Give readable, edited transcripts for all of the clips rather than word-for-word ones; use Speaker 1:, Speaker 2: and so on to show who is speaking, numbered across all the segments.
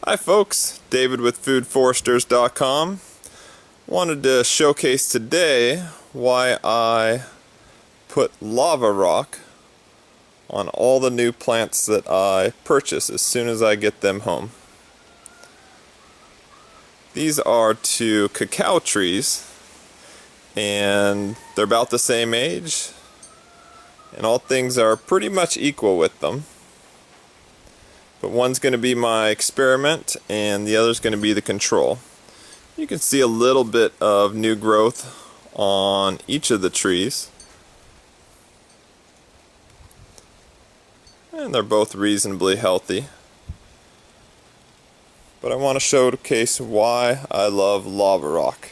Speaker 1: Hi folks, David with foodforesters.com. Wanted to showcase today why I put lava rock on all the new plants that I purchase as soon as I get them home. These are two cacao trees and they're about the same age and all things are pretty much equal with them. But one's going to be my experiment and the other's going to be the control. You can see a little bit of new growth on each of the trees. And they're both reasonably healthy. But I want to showcase why I love lava rock.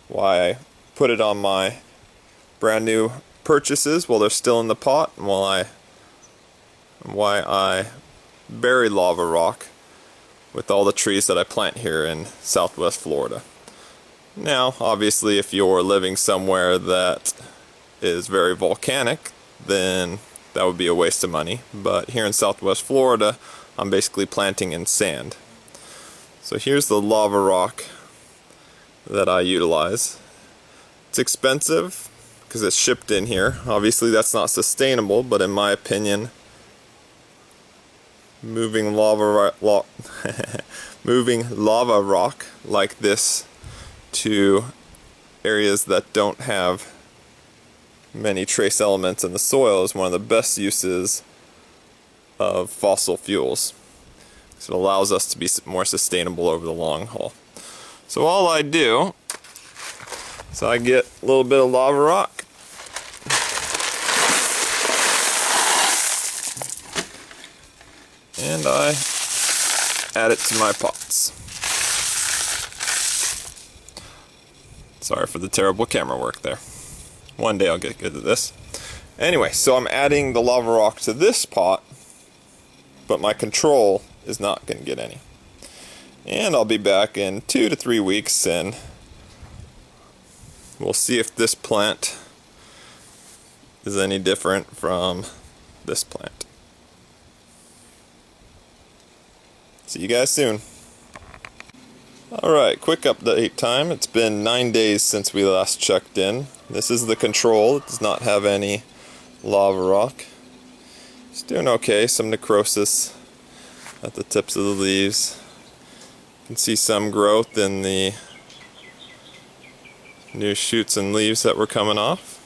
Speaker 1: Why I put it on my brand new purchases while they're still in the pot, and why I bury lava rock with all the trees that I plant here in Southwest Florida. Now, obviously, if you're living somewhere that is very volcanic, then that would be a waste of money. But here in Southwest Florida, I'm basically planting in sand. So here's the lava rock that I utilize. It's expensive because it's shipped in here. Obviously, that's not sustainable, but in my opinion, moving lava rock like this to areas that don't have many trace elements in the soil is one of the best uses of fossil fuels. So it allows us to be more sustainable over the long haul. So all I do is I get a little bit of lava rock, and I add it to my pots. Sorry for the terrible camera work there. One day I'll get good at this. Anyway, so I'm adding the lava rock to this pot, but my control is not going to get any. And I'll be back in 2 to 3 weeks and we'll see if this plant is any different from this plant. See you guys soon. Alright, quick update time. It's been 9 days since we last checked in. This is the control. It does not have any lava rock. It's doing okay. Some necrosis at the tips of the leaves. You can see some growth in the new shoots and leaves that were coming off.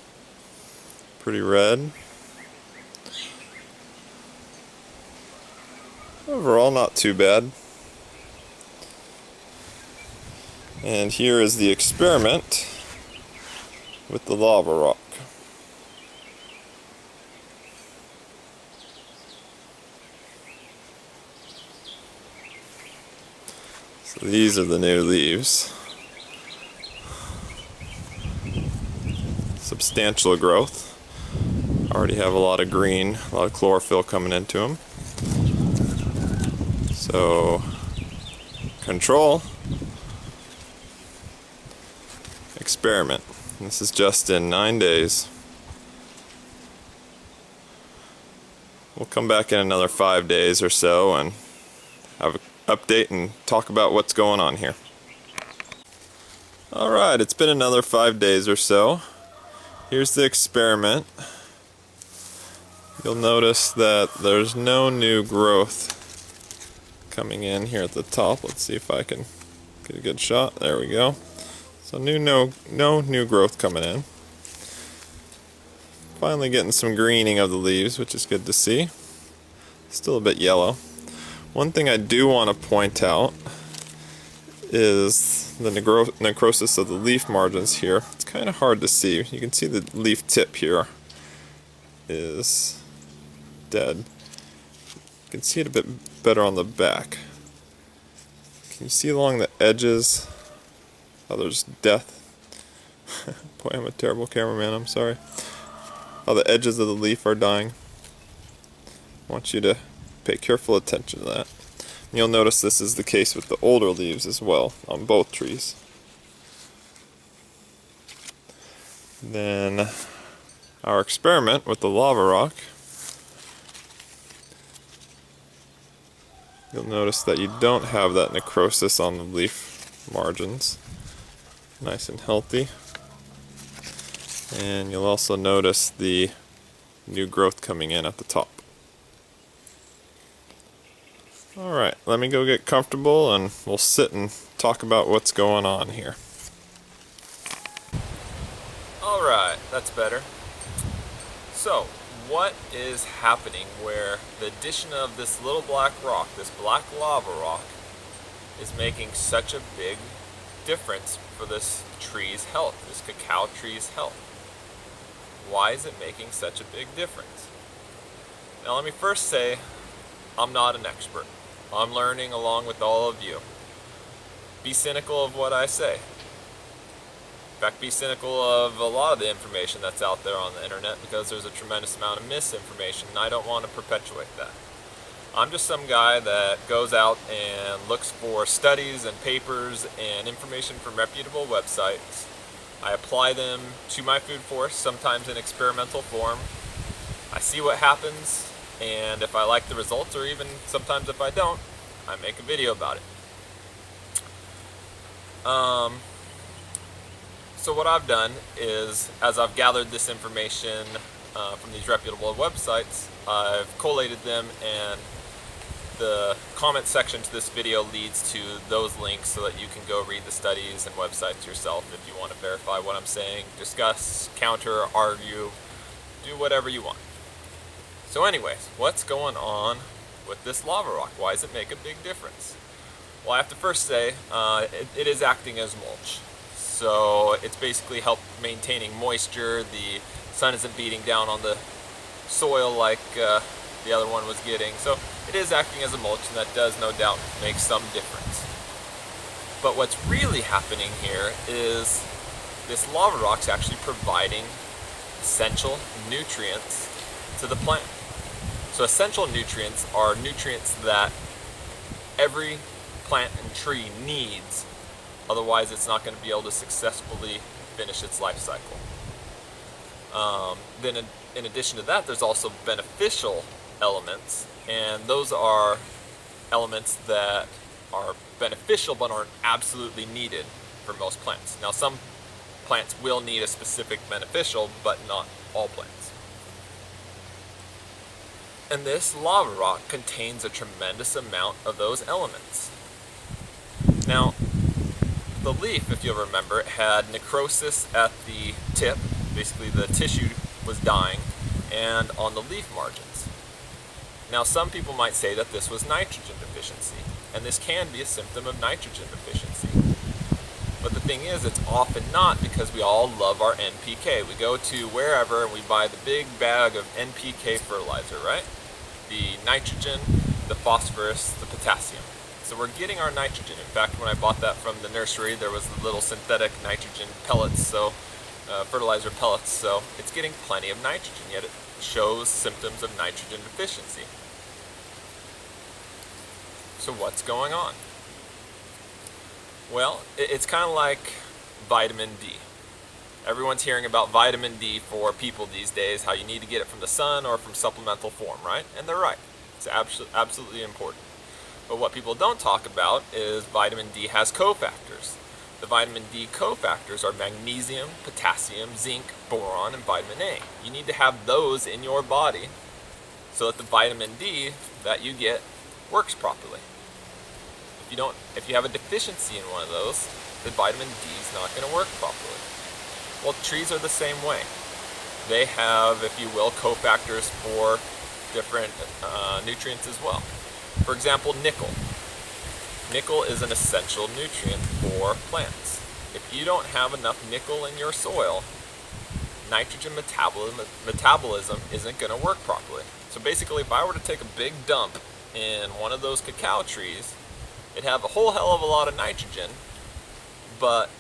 Speaker 1: Pretty red. Overall, not too bad. And here is the experiment with the lava rock. So these are the new leaves. Substantial growth. Already have a lot of green, a lot of chlorophyll coming into them. So, control, experiment. This is just in 9 days. We'll come back in another 5 days or so and have an update and talk about what's going on here. Alright, it's been another 5 days or so. Here's the experiment. You'll notice that there's no new growth coming in here at the top. Let's see if I can get a good shot. There we go. So no new growth coming in. Finally getting some greening of the leaves, which is good to see. Still a bit yellow. One thing I do want to point out is the necrosis of the leaf margins here. It's kind of hard to see. You can see the leaf tip here is dead. You can see it a bit better on the back. Can you see along the edges how there's death? Boy, I'm a terrible cameraman, I'm sorry. How the edges of the leaf are dying. I want you to pay careful attention to that. And you'll notice this is the case with the older leaves as well on both trees. Then our experiment with the lava rock. You'll notice that you don't have that necrosis on the leaf margins. Nice and healthy. And you'll also notice the new growth coming in at the top. Alright, let me go get comfortable and we'll sit and talk about what's going on here. Alright, that's better. So, what is happening where the addition of this little black rock, this black lava rock, is making such a big difference for this tree's health, this cacao tree's health? Why is it making such a big difference? Now let me first say, I'm not an expert. I'm learning along with all of you. Be cynical of what I say. In fact, be cynical of a lot of the information that's out there on the internet, because there's a tremendous amount of misinformation and I don't want to perpetuate that. I'm just some guy that goes out and looks for studies and papers and information from reputable websites. I apply them to my food forest, sometimes in experimental form. I see what happens, and if I like the results, or even sometimes if I don't, I make a video about it. So what I've done is, as I've gathered this information from these reputable websites, I've collated them, and the comment section to this video leads to those links so that you can go read the studies and websites yourself if you want to verify what I'm saying, discuss, counter, argue, do whatever you want. So anyways, what's going on with this lava rock? Why does it make a big difference? Well, I have to first say, it is acting as mulch. So it's basically helped maintaining moisture. The sun isn't beating down on the soil like the other one was getting. So it is acting as a mulch, and that does no doubt make some difference. But what's really happening here is this lava rock's actually providing essential nutrients to the plant. So essential nutrients are nutrients that every plant and tree needs. Otherwise, it's not going to be able to successfully finish its life cycle. Then in addition to that, there's also beneficial elements, and those are elements that are beneficial but aren't absolutely needed for most plants. Now, some plants will need a specific beneficial, but not all plants. And this lava rock contains a tremendous amount of those elements. Now, the leaf, if you'll remember, it had necrosis at the tip, basically the tissue was dying, and on the leaf margins. Now, some people might say that this was nitrogen deficiency, and this can be a symptom of nitrogen deficiency. But the thing is, it's often not, because we all love our NPK. We go to wherever and we buy the big bag of NPK fertilizer, right? The nitrogen, the phosphorus, the potassium. So we're getting our nitrogen. In fact, when I bought that from the nursery, there was the little synthetic nitrogen pellets, so fertilizer pellets, so it's getting plenty of nitrogen, yet it shows symptoms of nitrogen deficiency. So what's going on? Well, it's kind of like vitamin D. Everyone's hearing about vitamin D for people these days, how you need to get it from the sun or from supplemental form, right? And they're right. It's absolutely important. But what people don't talk about is vitamin D has cofactors. The vitamin D cofactors are magnesium, potassium, zinc, boron, and vitamin A. You need to have those in your body so that the vitamin D that you get works properly. If you have a deficiency in one of those, the vitamin D is not going to work properly. Well, trees are the same way. They have, if you will, cofactors for different nutrients as well. For example, nickel. Nickel is an essential nutrient for plants. If you don't have enough nickel in your soil, nitrogen metabolism isn't going to work properly. So basically, if I were to take a big dump in one of those cacao trees, it'd have a whole hell of a lot of nitrogen, but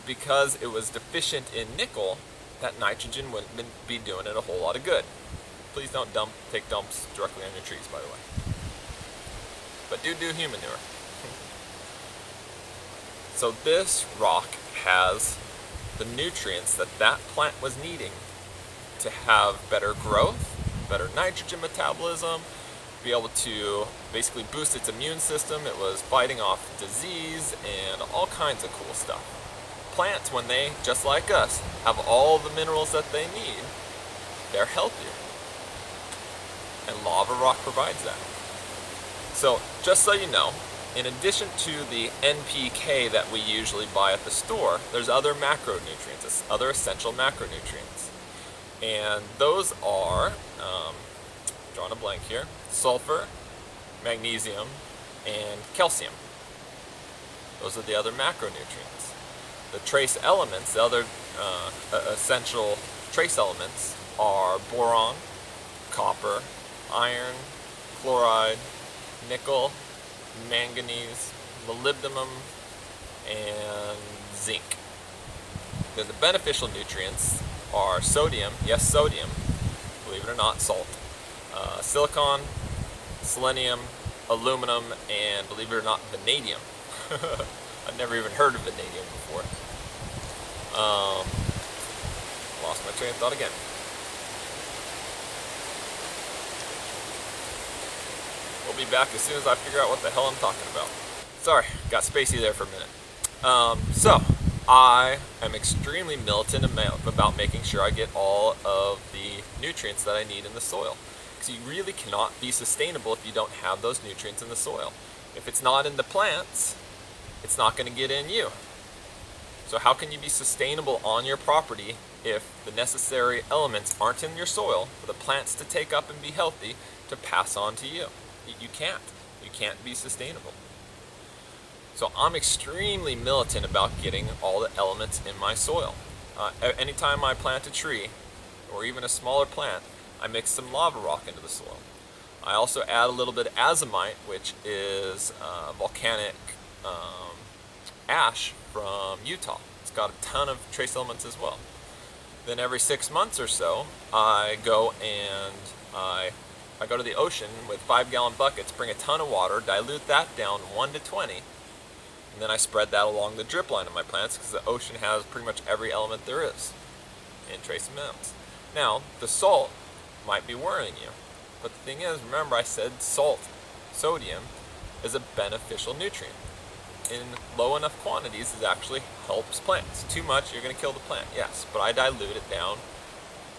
Speaker 1: because it was deficient in nickel, that nitrogen wouldn't be doing it a whole lot of good. Please don't take dumps directly on your trees, by the way. But do human manure. So this rock has the nutrients that plant was needing to have better growth, better nitrogen metabolism, be able to basically boost its immune system. It was fighting off disease and all kinds of cool stuff. Plants, when they, just like us, have all the minerals that they need, they're healthier. And lava rock provides that. So, just so you know, in addition to the NPK that we usually buy at the store, there's other macronutrients, other essential macronutrients. And those are, drawing a blank here, sulfur, magnesium, and calcium. Those are the other macronutrients. The trace elements, the other essential trace elements, are boron, copper, iron, chloride, nickel, manganese, molybdenum, and zinc. Then the beneficial nutrients are sodium, yes, sodium, believe it or not, salt, silicon, selenium, aluminum, and believe it or not, vanadium. I've never even heard of vanadium before. Lost my train of thought again. We'll be back as soon as I figure out what the hell I'm talking about. Sorry, got spacey there for a minute. So, I am extremely militant about making sure I get all of the nutrients that I need in the soil. Because you really cannot be sustainable if you don't have those nutrients in the soil. If it's not in the plants, it's not going to get in you. So how can you be sustainable on your property if the necessary elements aren't in your soil for the plants to take up and be healthy to pass on to you? You can't. You can't be sustainable. So I'm extremely militant about getting all the elements in my soil. Anytime I plant a tree, or even a smaller plant, I mix some lava rock into the soil. I also add a little bit of azomite, which is volcanic ash from Utah. It's got a ton of trace elements as well. Then every 6 months or so, I go and I go to the ocean with 5-gallon buckets, bring a ton of water, dilute that down 1 to 20, and then I spread that along the drip line of my plants because the ocean has pretty much every element there is in trace amounts. Now, the salt might be worrying you, but the thing is, remember I said salt, sodium, is a beneficial nutrient. In low enough quantities, it actually helps plants. Too much, you're going to kill the plant, yes, but I dilute it down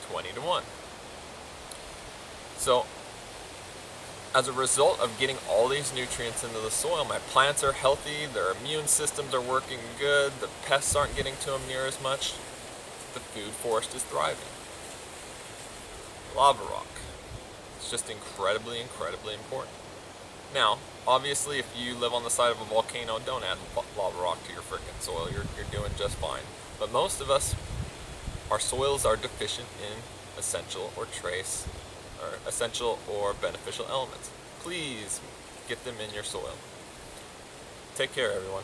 Speaker 1: 20 to 1. So, as a result of getting all these nutrients into the soil, my plants are healthy, their immune systems are working good, the pests aren't getting to them near as much, the food forest is thriving. Lava rock. It's just incredibly, incredibly important. Now, obviously, if you live on the side of a volcano, don't add lava rock to your frickin' soil. You're doing just fine. But most of us, our soils are deficient in essential or trace, or essential or beneficial elements. Please get them in your soil. Take care, everyone.